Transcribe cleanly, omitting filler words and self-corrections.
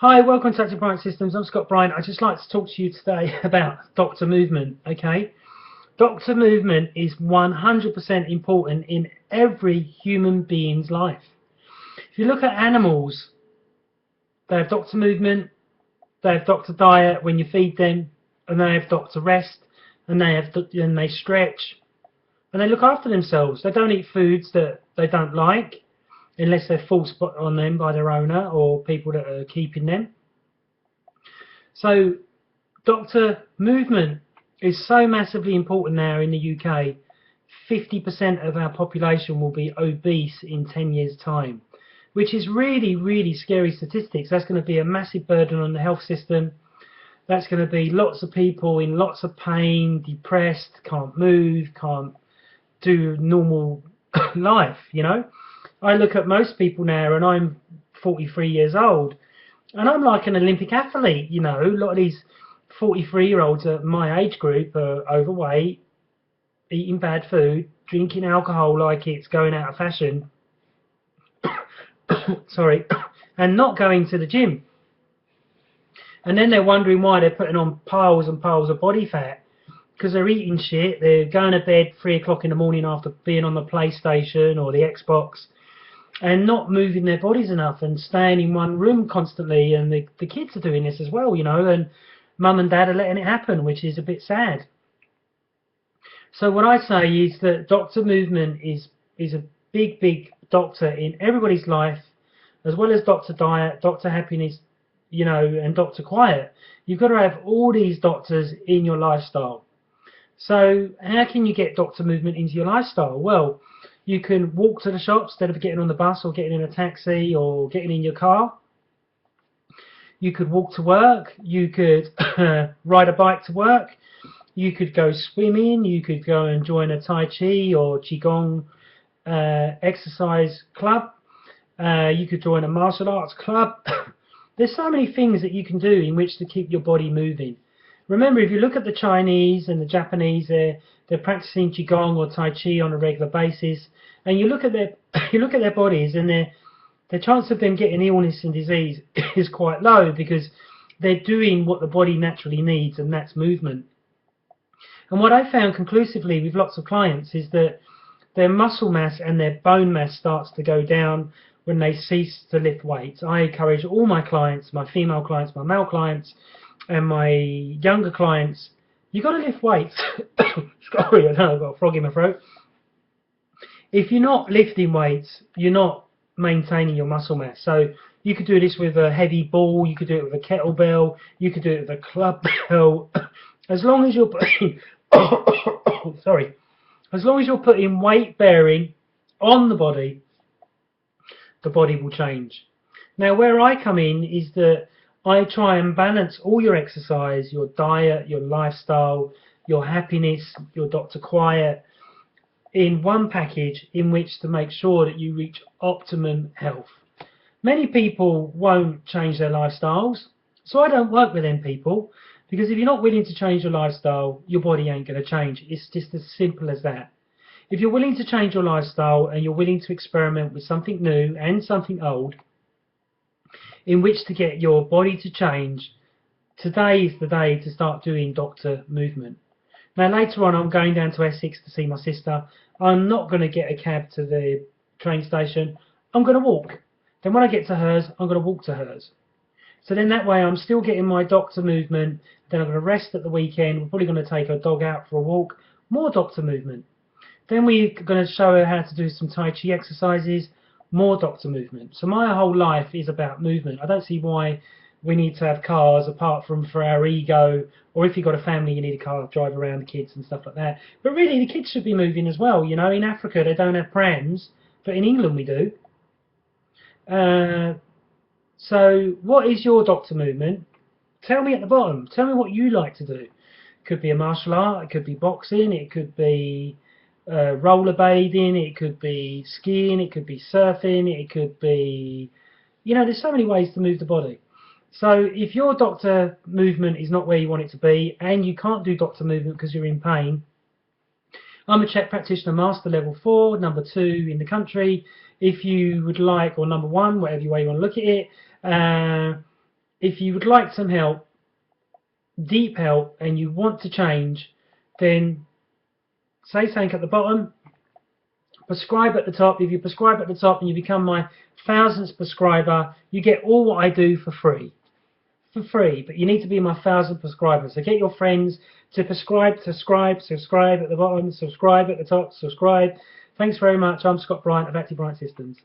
Hi, welcome to Bryant Systems. I'm Scott Bryant. I'd just like to talk to you today about doctor movement, okay? Doctor movement is 100% important in every human being's life. If you look at animals, they have doctor movement, they have doctor diet when you feed them, and they have doctor rest, and they stretch, and they look after themselves. They don't eat foods that they don't like, unless they're forced on them by their owner or people that are keeping them. So doctor movement is so massively important now in the UK. 50% of our population will be obese in 10 years' time, which is really, really scary statistics. That's going to be a massive burden on the health system. That's going to be lots of people in lots of pain, depressed, can't move, can't do normal life, you know. I look at most people now, and I'm 43 years old, and I'm like an Olympic athlete, you know. A lot of these 43-year-olds at my age group are overweight, eating bad food, drinking alcohol like it's going out of fashion, sorry, and not going to the gym. And then they're wondering why they're putting on piles and piles of body fat, because they're eating shit. They're going to bed 3 o'clock in the morning after being on the PlayStation or the Xbox, and not moving their bodies enough, and staying in one room constantly. And the kids are doing this as well, you know, and mum and dad are letting it happen, which is a bit sad. So what I say is that doctor movement is a big doctor in everybody's life, as well as doctor diet, doctor happiness, you know, and doctor quiet. You've got to have all these doctors in your lifestyle. So how can you get doctor movement into your lifestyle? Well, you can walk to the shop instead of getting on the bus or getting in a taxi or getting in your car. You could walk to work. You could ride a bike to work. You could go swimming. You could go and join a Tai Chi or Qigong exercise club. You could join a martial arts club. There's so many things that you can do in which to keep your body moving. Remember, if you look at the Chinese and the Japanese, they're practicing Qigong or Tai Chi on a regular basis, and you look at their bodies, and the chance of them getting illness and disease is quite low, because they're doing what the body naturally needs, and that's movement. And what I found conclusively with lots of clients is that their muscle mass and their bone mass starts to go down when they cease to lift weights. I encourage all my clients, my female clients, my male clients, and my younger clients, you got to lift weights. Sorry, I know I've got a frog in my throat. If you're not lifting weights, you're not maintaining your muscle mass. So you could do this with a heavy ball, you could do it with a kettlebell, you could do it with a club bell. As long as you're putting, sorry, as long as you're putting weight bearing on the body will change. Now, where I come in is that I try and balance all your exercise, your diet, your lifestyle, your happiness, your doctor quiet, in one package in which to make sure that you reach optimum health. Many people won't change their lifestyles, so I don't work with them people, because if you're not willing to change your lifestyle, your body ain't going to change. It's just as simple as that. If you're willing to change your lifestyle and you're willing to experiment with something new and something old, in which to get your body to change, today is the day to start doing doctor movement. Now, later on, I'm going down to Essex to see my sister. I'm not going to get a cab to the train station. I'm going to walk. Then when I get to hers, I'm going to walk to hers. So then that way I'm still getting my doctor movement. Then I'm going to rest at the weekend. We're probably going to take our dog out for a walk. More doctor movement. Then we're going to show her how to do some Tai Chi exercises. More doctor movement. So my whole life is about movement. I don't see why we need to have cars apart from for our ego, or if you've got a family you need a car to drive around the kids and stuff like that. But really the kids should be moving as well. You know, in Africa they don't have prams, but in England we do. So what is your doctor movement? Tell me at the bottom. Tell me what you like to do. It could be a martial art, it could be boxing, it could be rollerblading, it could be skiing, it could be surfing, it could be, you know, there's so many ways to move the body. So if your doctor movement is not where you want it to be, and you can't do doctor movement because you're in pain, I'm a Chek practitioner, master level 4, number 2 in the country. If you would like, or number 1, whatever way you want to look at it, if you would like some help, deep help, and you want to change, then say something at the bottom, prescribe at the top. If you prescribe at the top and you become my 1000th prescriber, you get all what I do for free. For free, but you need to be my 1000th prescribers. So get your friends to subscribe at the bottom, subscribe at the top, subscribe. Thanks very much. I'm Scott Bryant of Bryant Systems.